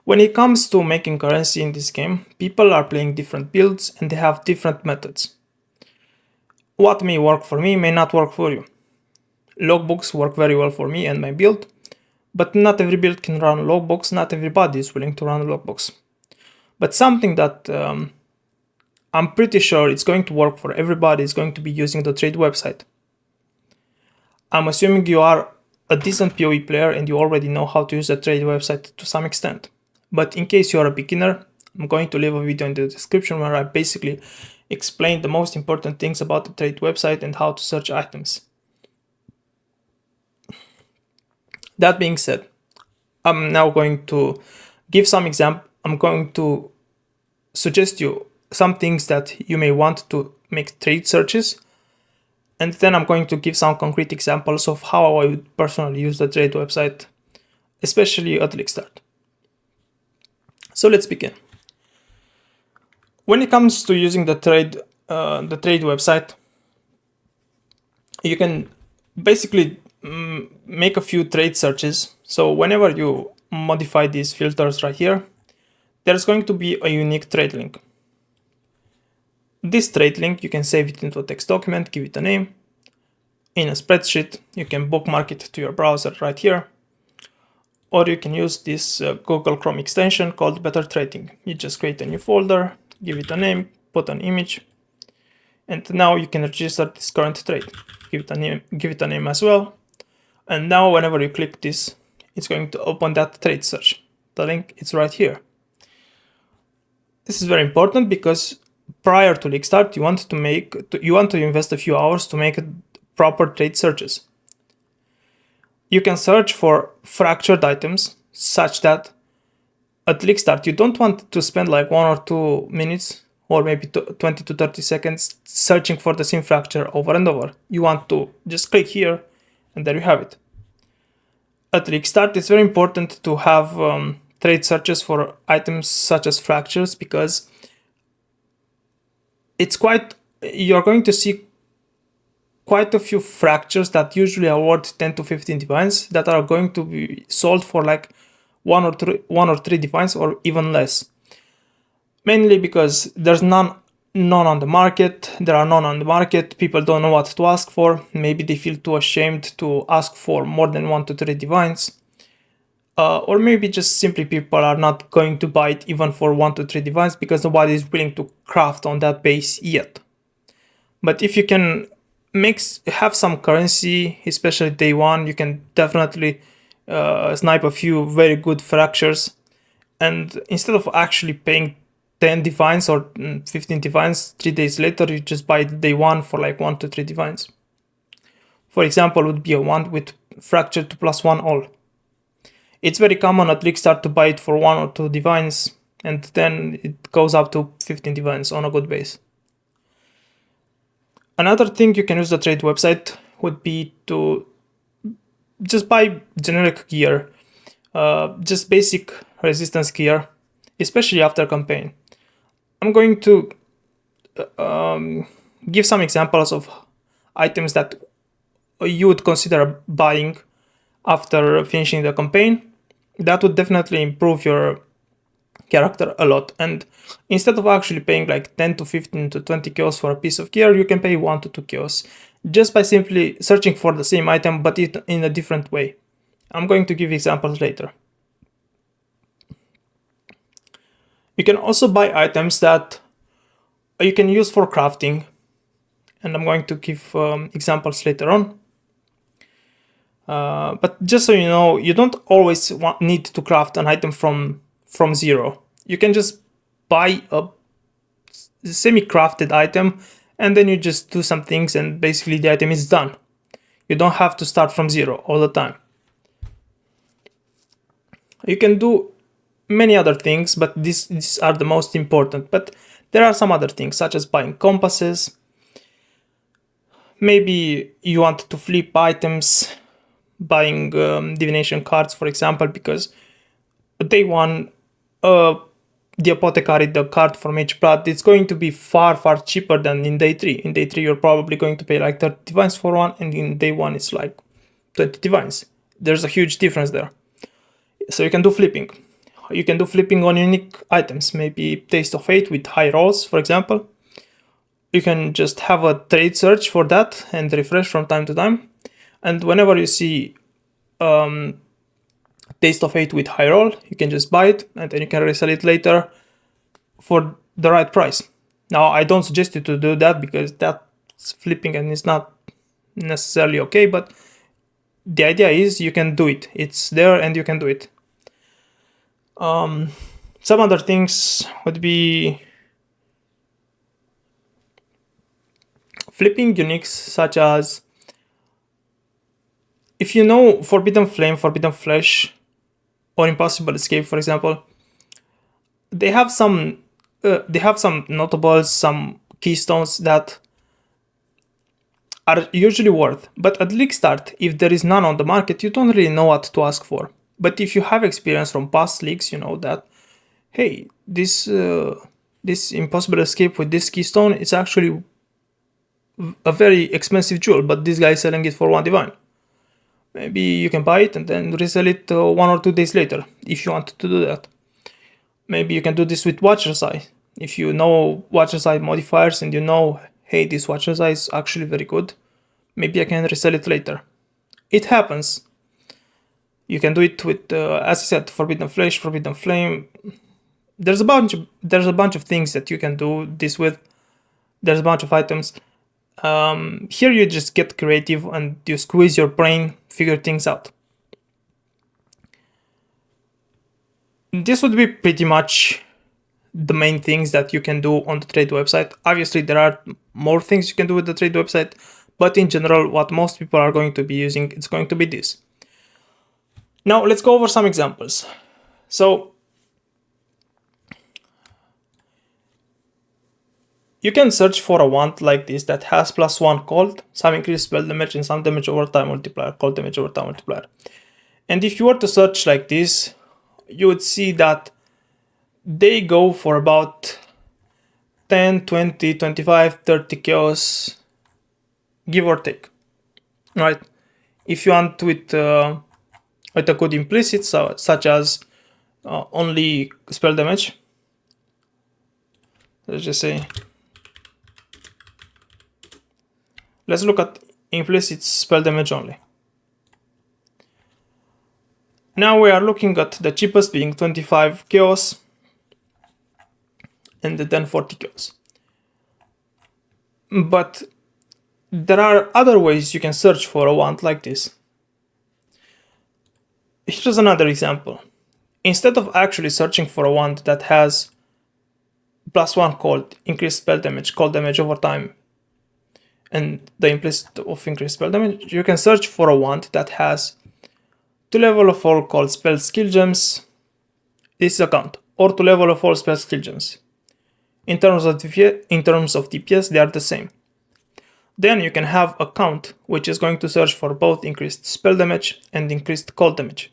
When it comes to making currency in this game, people are playing different builds and they have different methods. What may work for me may not work for you. Logbooks work very well for me and my build, but not every build can run logbooks, not everybody is willing to run logbooks. But something that I'm pretty sure it's going to work for everybody is going to be using the trade website. I'm assuming you are a decent PoE player and you already know how to use the trade website to some extent. But in case you are a beginner, I'm going to leave a video in the description where I basically explain the most important things about the trade website and how to search items. That being said, I'm now going to give some example. I'm going to suggest you some things that you may want to make trade searches, and then I'm going to give some concrete examples of how I would personally use the trade website, especially at League Start. So let's begin. When it comes to using the trade website, you can basically make a few trade searches. So whenever you modify these filters right here, there's going to be a unique trade link. This trade link, you can save it into a text document, give it a name. In a spreadsheet, you can bookmark it to your browser right here. Or you can use this Google Chrome extension called Better Trading. You just create a new folder, give it a name, put an image, and now you can register this current trade. Give it a name as well. And now whenever you click this, it's going to open that trade search. The link is right here. This is very important because prior to League Start, you want to invest a few hours to make proper trade searches. You can search for fractured items such that at League Start you don't want to spend like 1 or 2 minutes or maybe 20 to 30 seconds searching for the same fracture over and over. You want to just click here and there you have it. At League Start, it's very important to have trade searches for items such as fractures because you're going to see quite a few fractures that usually are worth 10 to 15 divines that are going to be sold for like 1 or 3 divines or even less. Mainly because there's none on the market. There are none on the market. People don't know what to ask for. Maybe they feel too ashamed to ask for more than 1 to 3 divines. Or maybe just simply people are not going to buy it even for 1 to 3 divines because nobody is willing to craft on that base yet. But if you can have some currency, especially day one, you can definitely snipe a few very good fractures. And instead of actually paying 10 divines or 15 divines 3 days later, you just buy day one for like 1 to 3 divines. For example, would be a 1 with fracture to +1 all. It's very common at League Start to buy it for 1 or 2 divines, and then it goes up to 15 divines on a good base. Another thing you can use the trade website would be to just buy generic gear, just basic resistance gear, especially after campaign. I'm going to give some examples of items that you would consider buying after finishing the campaign. That would definitely improve your character a lot. And instead of actually paying like 10 to 15 to 20 kills for a piece of gear, you can pay 1 to 2 kills just by simply searching for the same item but in a different way. I'm going to give examples later. You can also buy items that you can use for crafting, and I'm going to give examples later on. But just so you know, you don't always need to craft an item from zero. You can just buy a semi-crafted item and then you just do some things and basically the item is done. You don't have to start from zero all the time. You can do many other things, but these are the most important. But there are some other things, such as buying compasses. Maybe you want to flip items, buying divination cards, for example, because day one, the apothecary, the card from each blood, it's going to be far cheaper than in day 3. In day 3, you're probably going to pay like 30 divines for one, and in day 1, it's like 20 divines. There's a huge difference there. So you can do flipping. You can do flipping on unique items, maybe Taste of Fate with high rolls, for example. You can just have a trade search for that and refresh from time to time. And whenever you see Taste of Fate with high roll, you can just buy it and then you can resell it later for the right price. Now, I don't suggest you to do that because that's flipping and it's not necessarily okay, but the idea is you can do it. It's there and you can do it. Some other things would be flipping uniques, such as if you know Forbidden Flame, Forbidden Flesh, or Impossible Escape, for example, they have some notables, some keystones that are usually worth. But at league start, if there is none on the market, you don't really know what to ask for. But if you have experience from past leagues, you know that, hey, this Impossible Escape with this keystone, it's actually a very expensive jewel, but this guy is selling it for 1 divine. Maybe you can buy it and then resell it 1 or 2 days later, if you want to do that. Maybe you can do this with Watcher's Eye. If you know Watcher's Eye modifiers and you know, hey, this Watcher's Eye is actually very good, maybe I can resell it later. It happens. You can do it with, as I said, Forbidden Flesh, Forbidden Flame. There's a bunch of things that you can do this with. There's a bunch of items. Here you just get creative and you squeeze your brain, figure things out. This would be pretty much the main things that you can do on the trade website. Obviously, there are more things you can do with the trade website, but in general, what most people are going to be using, it's going to be this. Now, let's go over some examples. So, you can search for a wand like this that has +1 cold, some increased spell damage, and some damage over time multiplier, cold damage over time multiplier. And if you were to search like this, you would see that they go for about 10, 20, 25, 30 chaos, give or take. Right? If you want with a good implicit, such as only spell damage, let's just say, let's look at implicit spell damage only. Now we are looking at the cheapest being 25 chaos and then 40 chaos. But there are other ways you can search for a wand like this. Here's another example. Instead of actually searching for a wand that has +1 cold, increased spell damage, cold damage over time, and the implicit of increased spell damage, you can search for a wand that has 2 level of all cold spell skill gems, this is a count, or 2 level of all spell skill gems. In terms of DPS, they are the same. Then you can have a count, which is going to search for both increased spell damage and increased cold damage.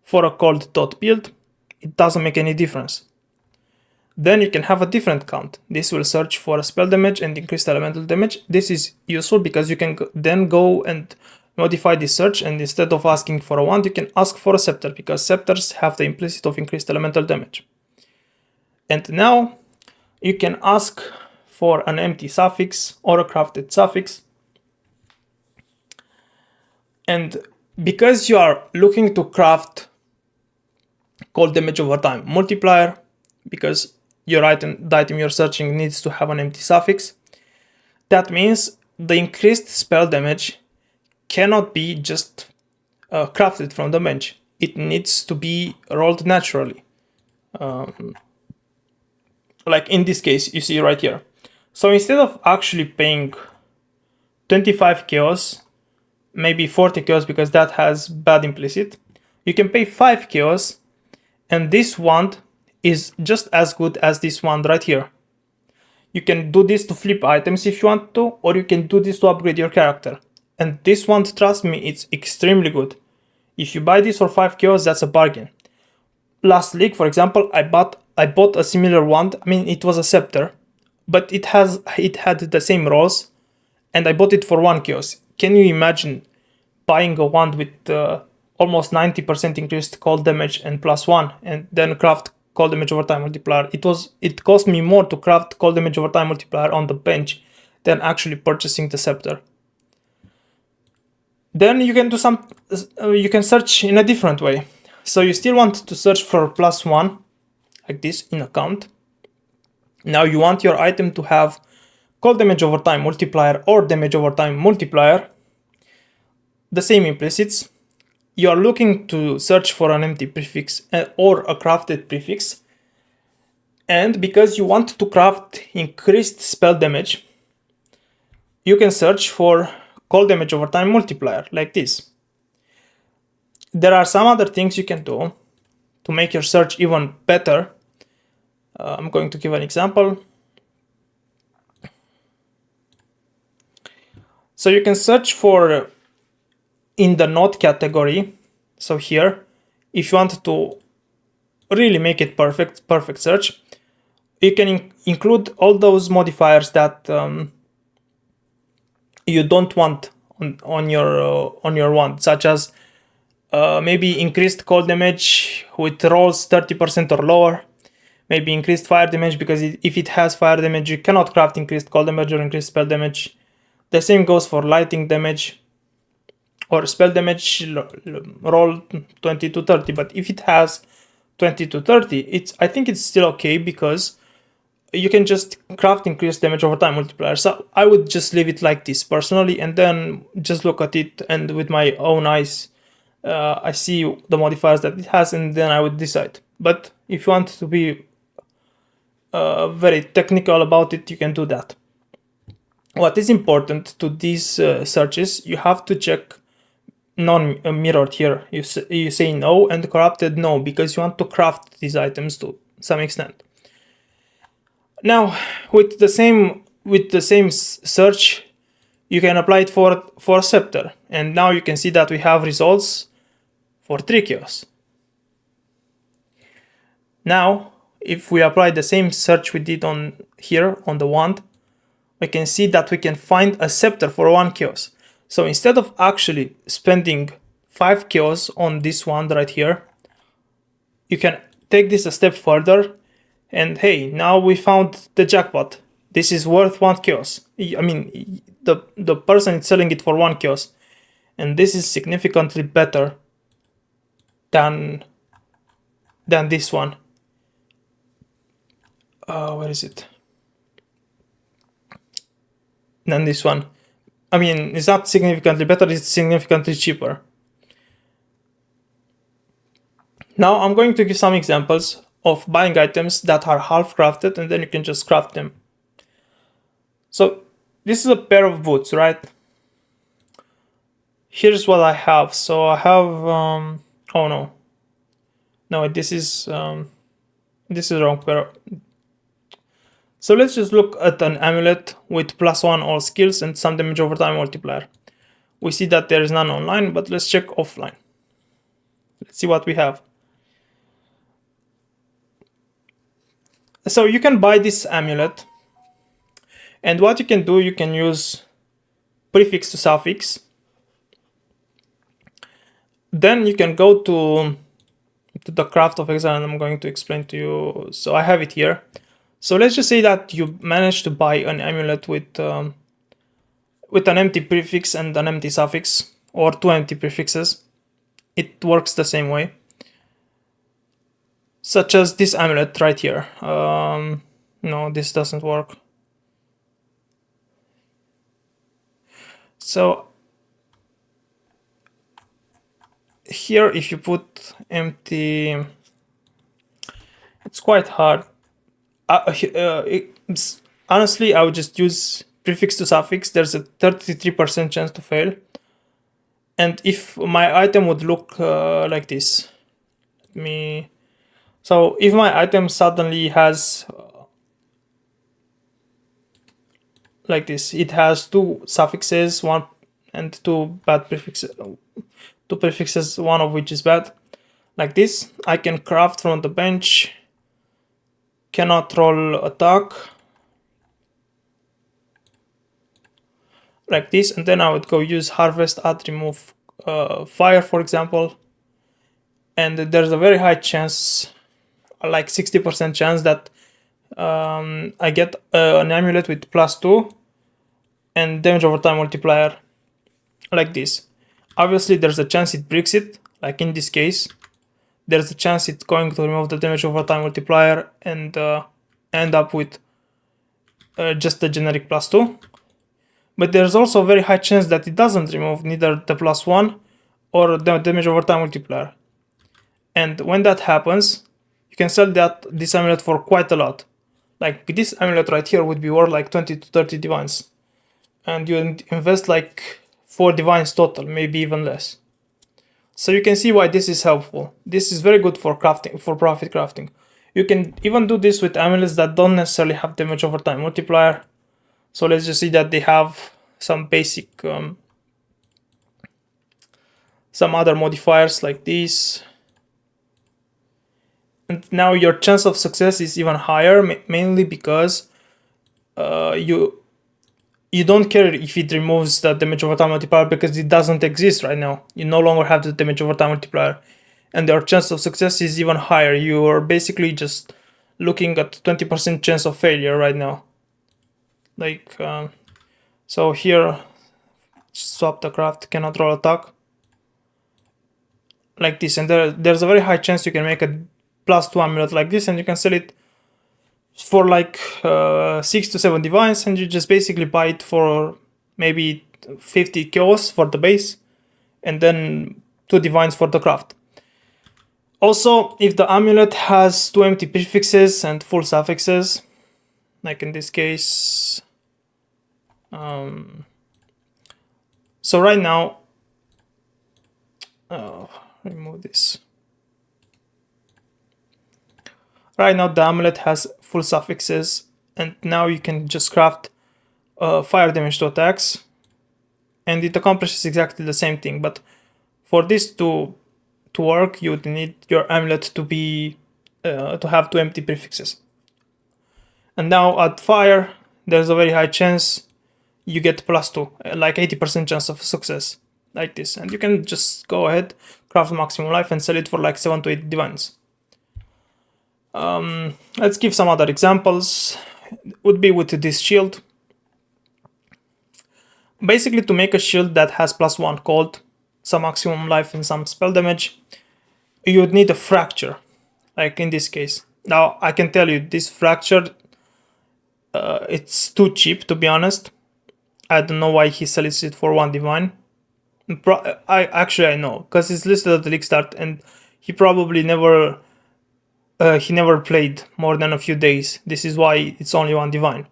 For a cold dot build, it doesn't make any difference. Then you can have a different count. This will search for a spell damage and increased elemental damage. This is useful because you can then go and modify this search, and instead of asking for a wand, you can ask for a scepter, because scepters have the implicit of increased elemental damage. And now you can ask for an empty suffix or a crafted suffix. And because you are looking to craft cold damage over time multiplier, because the item you're searching needs to have an empty suffix, that means the increased spell damage cannot be just crafted from the bench. It needs to be rolled naturally. Like in this case, you see right here. So instead of actually paying 25 chaos, maybe 40 chaos because that has bad implicit, you can pay 5 chaos, and this wand is just as good as this wand right here. You can do this to flip items if you want to, or you can do this to upgrade your character. And this wand, trust me, it's extremely good. If you buy this for 5 chaos, that's a bargain. Last league, for example, I bought a similar wand. I mean, it was a scepter, but it had the same rolls, and I bought it for 1 chaos. Can you imagine buying a wand with almost 90% increased cold damage and +1, and then craft cold damage over time multiplier. It cost me more to craft cold damage over time multiplier on the bench than actually purchasing the scepter. Then you can do you can search in a different way. So you still want to search for +1, like this in account. Now you want your item to have cold damage over time multiplier or damage over time multiplier, the same implicits. You are looking to search for an empty prefix or a crafted prefix. And because you want to craft increased spell damage, you can search for cold damage over time multiplier, like this. There are some other things you can do to make your search even better. I'm going to give an example. So you can search for in the node category. So here, if you want to really make it perfect search, you can include all those modifiers that you don't want on your wand, such as maybe increased cold damage with rolls 30% or lower, maybe increased fire damage, because if it has fire damage, you cannot craft increased cold damage or increased spell damage. The same goes for lighting damage or spell damage roll 20 to 30, but if it has 20 to 30, I think it's still okay, because you can just craft increased damage over time multiplier. So I would just leave it like this personally, and then just look at it, and with my own eyes I see the modifiers that it has, and then I would decide. But if you want to be very technical about it, you can do that. What is important to these searches, you have to check non-mirrored here. You say no and corrupted no, because you want to craft these items to some extent. Now, with the same search, you can apply it for scepter, and now you can see that we have results for 3 chaos. Now, if we apply the same search we did on here on the wand, we can see that we can find a scepter for 1 chaos. So instead of actually spending 5 chaos on this wand right here, you can take this a step further, and hey, now we found the jackpot. This is worth 1 chaos. I mean, the person is selling it for 1 chaos, and this is significantly better than this one. Where is it? Than this one. I mean, it's not significantly better, it's significantly cheaper. Now I'm going to give some examples of buying items that are half crafted, and then you can just craft them. So this is a pair of boots, right? Here's what I have. So I have oh no, this is wrong pair. So let's just look at an amulet with +1 all skills and some damage over time multiplier. We see that there is none online, but let's check offline. Let's see what we have. So you can buy this amulet, and what you can do, you can use prefix to suffix. Then you can go to the craft of exile, and I'm going to explain to you. So I have it here. So let's just say that you managed to buy an amulet with an empty prefix and an empty suffix, or 2 empty prefixes. It works the same way. Such as this amulet right here. No, this doesn't work. So here, if you put empty, it's quite hard. Honestly, I would just use prefix to suffix. There's a 33% chance to fail. And if my item would look like this, so if my item suddenly has like this, it has 2 suffixes, 1 and 2 bad prefixes, 2 prefixes, 1 of which is bad, like this, I can craft from the bench, cannot roll attack, like this, and then I would go use harvest, add, remove fire, for example, and there's a very high chance, like 60% chance, that I get an amulet with +2 and damage over time multiplier like this. Obviously there's a chance it breaks it, like in this case. There's a chance it's going to remove the damage over time multiplier and end up with just the generic +2. But there's also a very high chance that it doesn't remove neither the +1 or the damage over time multiplier. And when that happens, you can sell this amulet for quite a lot. Like this amulet right here would be worth like 20 to 30 divines. And you invest like 4 divines total, maybe even less. So you can see why this is helpful. This is very good for crafting, for profit crafting. You can even do this with amulets that don't necessarily have damage over time multiplier. So let's just see that they have some basic, some other modifiers like this. And now your chance of success is even higher, mainly because you don't care if it removes the damage over time multiplier, because it doesn't exist right now. You no longer have the damage over time multiplier, and your chance of success is even higher. You are basically just looking at 20% chance of failure right now. Like, so here, swap the craft, cannot roll attack. Like this, and there's a very high chance you can make a +2 amulet like this, and you can sell it for like 6 to 7 divines, and you just basically buy it for maybe 50 kills for the base, and then 2 divines for the craft. Also, if the amulet has 2 empty prefixes and full suffixes, like in this case, so right now, remove this. Right now the amulet has full suffixes, and now you can just craft fire damage to attacks, and it accomplishes exactly the same thing. But for this to work, you would need your amulet to be to have 2 empty prefixes. And now at fire, there's a very high chance you get +2, like 80% chance of success, like this. And you can just go ahead, craft maximum life, and sell it for like 7 to 8 divines. Let's give some other examples. It would be with this shield. Basically, to make a shield that has +1 cold, some maximum life, and some spell damage, you would need a fracture, like in this case. Now, I can tell you, this fracture, it's too cheap, to be honest. I don't know why he sells it for 1 divine. I know, because it's listed at the league start, and he probably never played more than a few days. This is why it's only 1 divine.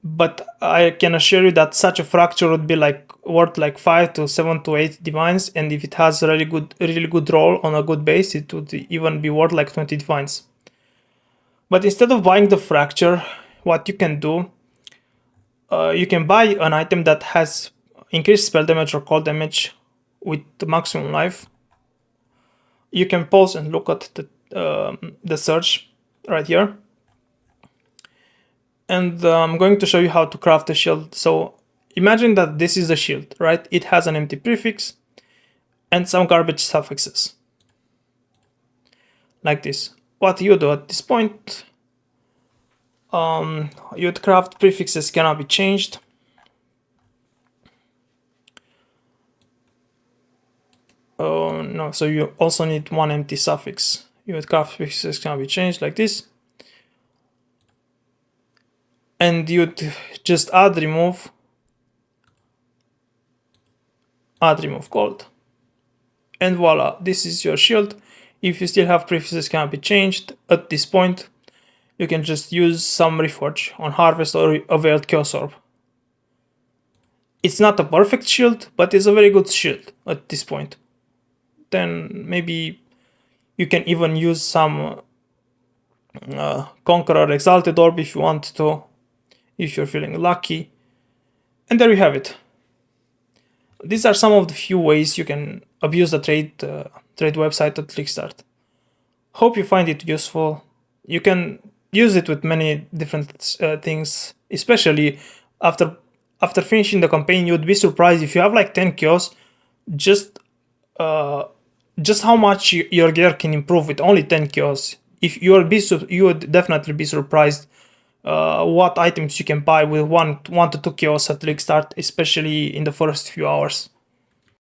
But I can assure you that such a fracture would be like worth like 5 to 7 to 8 divines, and if it has a really good roll on a good base, it would even be worth like 20 divines. But instead of buying the fracture, what you can do, you can buy an item that has increased spell damage or cold damage with the maximum life. You can pause and look at the search right here. And I'm going to show you how to craft a shield. So imagine that this is the shield, right? It has an empty prefix and some garbage suffixes, like this. What you do at this point, you'd craft prefixes cannot be changed. Oh no, so you also need 1 empty suffix. You would craft prefixes cannot be changed, like this. And you'd just add remove cold, and voila, this is your shield. If you still have prefixes cannot be changed at this point, you can just use some reforge on harvest or a veiled chaos orb. It's not a perfect shield, but it's a very good shield at this point. Then maybe you can even use some Conqueror Exalted Orb if you want to, if you're feeling lucky. And there you have it. These are some of the few ways you can abuse the trade website at Clickstart. Hope you find it useful. You can use it with many different things, especially after finishing the campaign. You'd be surprised if you have like 10 kills. Just just how much your gear can improve with only 10 kills. If you would definitely be surprised what items you can buy with one to two kills at league start, especially in the first few hours.